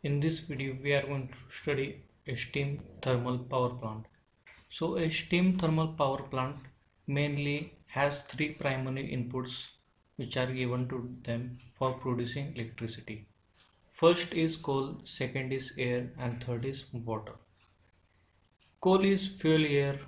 In this video, we are going to study a steam thermal power plant. So a steam thermal power plant mainly has three primary inputs which are given to them for producing electricity. First is coal, second is air, and third is water. Coal is fuel air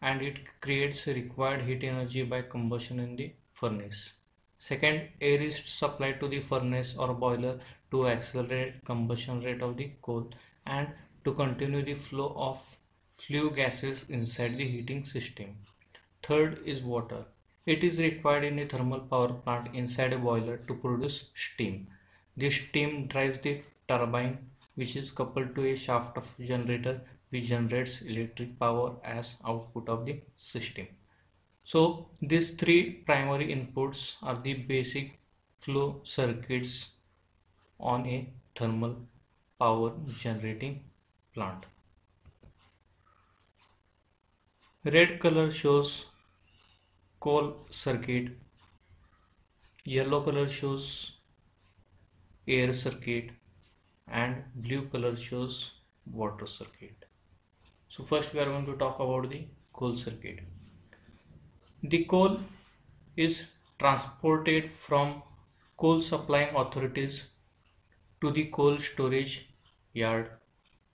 and it creates required heat energy by combustion in the furnace. Second, air is supplied to the furnace or boiler to accelerate combustion rate of the coal and to continue the flow of flue gases inside the heating system. Third is water. It is required in a thermal power plant inside a boiler to produce steam. This steam drives the turbine which is coupled to a shaft of generator which generates electric power as output of the system. So these three primary inputs are the basic flow circuits on a thermal power generating plant. Red color shows coal circuit, yellow color shows air circuit, and blue color shows water circuit. So first we are going to talk about the coal circuit. The coal is transported from coal supplying authorities to the coal storage yard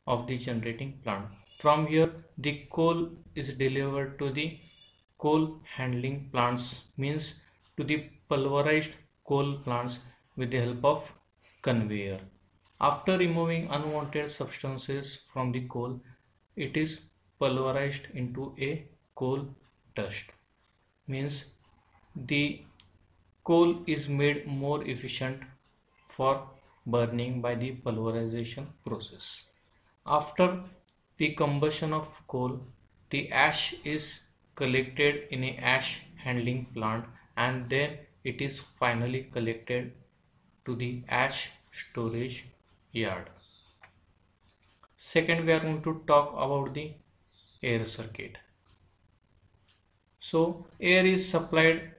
of the generating plant. From here, the coal is delivered to the coal handling plants, means to the pulverized coal plants with the help of conveyor. After removing unwanted substances from the coal, it is pulverized into a coal dust. Means the coal is made more efficient for burning by the pulverization process. After the combustion of coal, the ash is collected in a ash handling plant and then it is finally collected to the ash storage yard. Second, we are going to talk about the air circuit. So air is supplied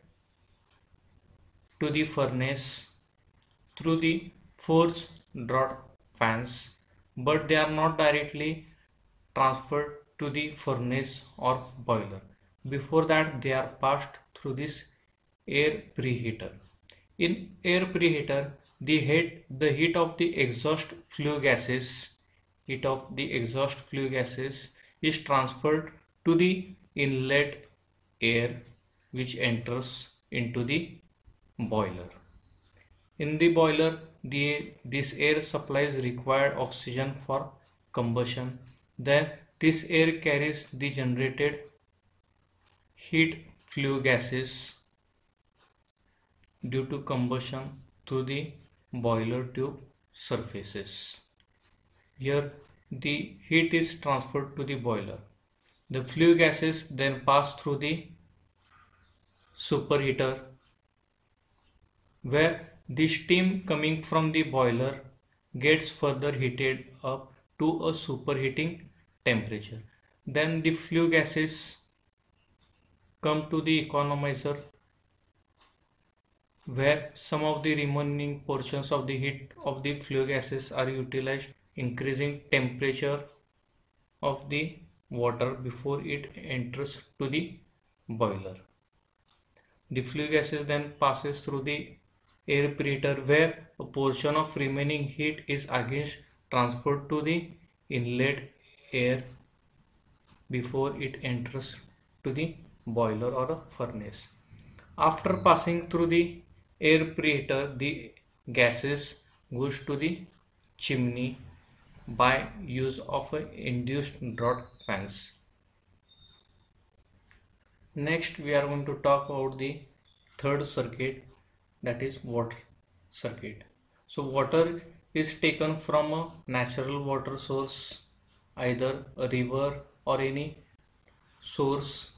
to the furnace through the forced draught fans, but they are not directly transferred to the furnace or boiler. Before that, they are passed through this air preheater. In air preheater, the heat of the exhaust flue gases is transferred to the inlet air which enters into the boiler. In the boiler, this air supplies required oxygen for combustion. Then this air carries the generated heat flue gases due to combustion through the boiler tube surfaces. Here the heat is transferred to the boiler. The flue gases then pass through the superheater where the steam coming from the boiler gets further heated up to a superheating temperature. Then the flue gases come to the economizer where some of the remaining portions of the heat of the flue gases are utilized, increasing temperature of the water before it enters to the boiler. The flue gases then passes through the air preheater where a portion of remaining heat is again transferred to the inlet air before it enters to the boiler or a furnace. After passing through the air preheater, the gases goes to the chimney by use of a induced draught fans. Next, we are going to talk about the third circuit, that is water circuit. So water is taken from a natural water source, either a river or any source.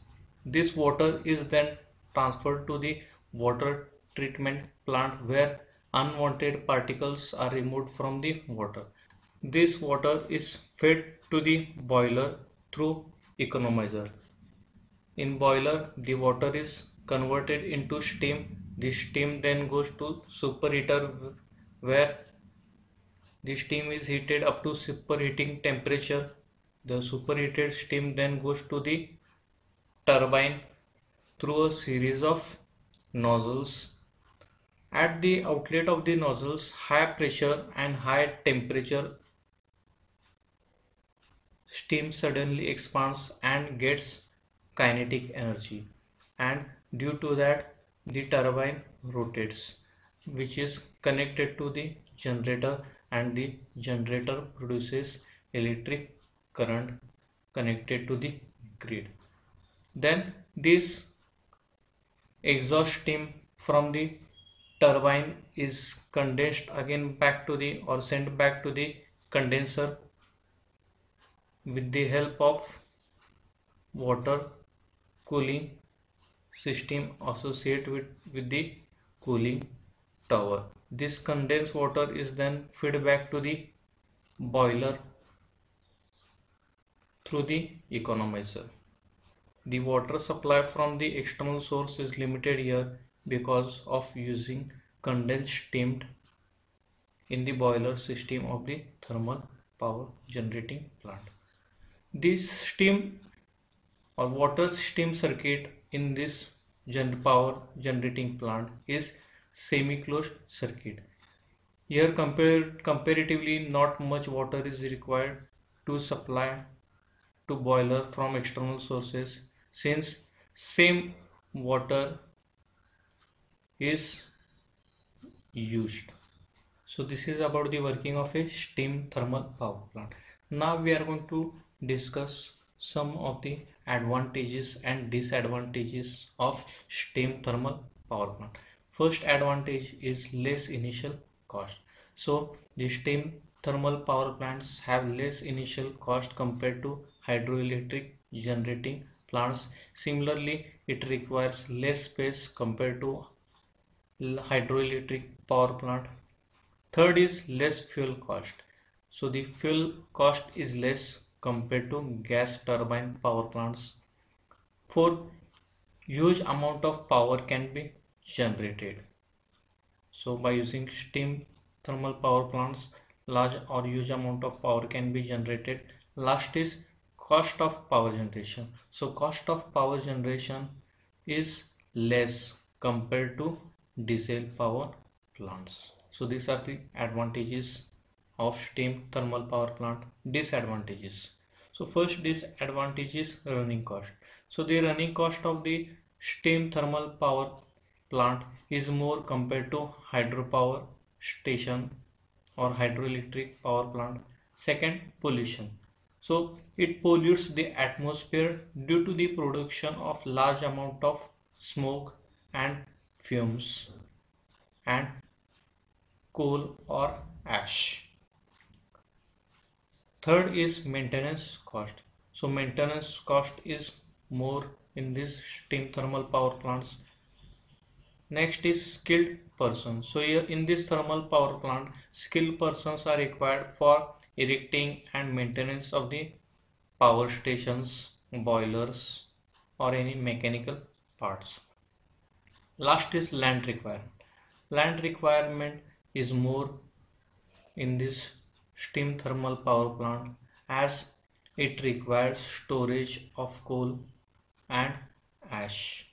This water is then transferred to the water treatment plant where unwanted particles are removed from the water. This water is fed to the boiler through economizer. In boiler, the water is converted into steam. The steam then goes to superheater where The steam is heated up to superheating temperature. The superheated steam then goes to the turbine through a series of nozzles. At the outlet of the nozzles, high pressure and high temperature steam suddenly expands and gets kinetic energy, and due to that the turbine rotates, which is connected to the generator, and the generator produces electric current connected to the grid. Then this exhaust steam from the turbine is condensed again back to the or sent back to the condenser with the help of water cooling system associated with the cooling tower. This condensed water is then fed back to the boiler through the economizer. The water supply from the external source is limited here because of using condensed steam in the boiler system of the thermal power generating plant. This steam or water steam circuit in this power generating plant is semi-closed circuit. Here comparatively not much water is required to supply to boiler from external sources, since same water is used. So this is about the working of a steam thermal power plant. Now we are going to discuss some of the advantages and disadvantages of steam thermal power plant. First advantage is less initial cost. So the steam thermal power plants have less initial cost compared to hydroelectric generating plants. Similarly, it requires less space compared to hydroelectric power plant. Third is less fuel cost. So the fuel cost is less compared to gas turbine power plants. Fourth, huge amount of power can be generated. So by using steam thermal power plants, large or huge amount of power can be generated. Last is cost of power generation. So cost of power generation is less compared to diesel power plants. So these are the advantages of steam thermal power plant. Disadvantages. So first disadvantage is running cost. So the running cost of the steam thermal power plant is more compared to hydropower station or hydroelectric power plant. Second, pollution. So it pollutes the atmosphere due to the production of large amount of smoke and fumes and coal or ash. Third is maintenance cost. So maintenance cost is more in this steam thermal power plants. Next is skilled person. So here in this thermal power plant, skilled persons are required for erecting and maintenance of the power stations, boilers, or any mechanical parts. Last is land requirement. Land requirement is more in this steam thermal power plant as it requires storage of coal and ash.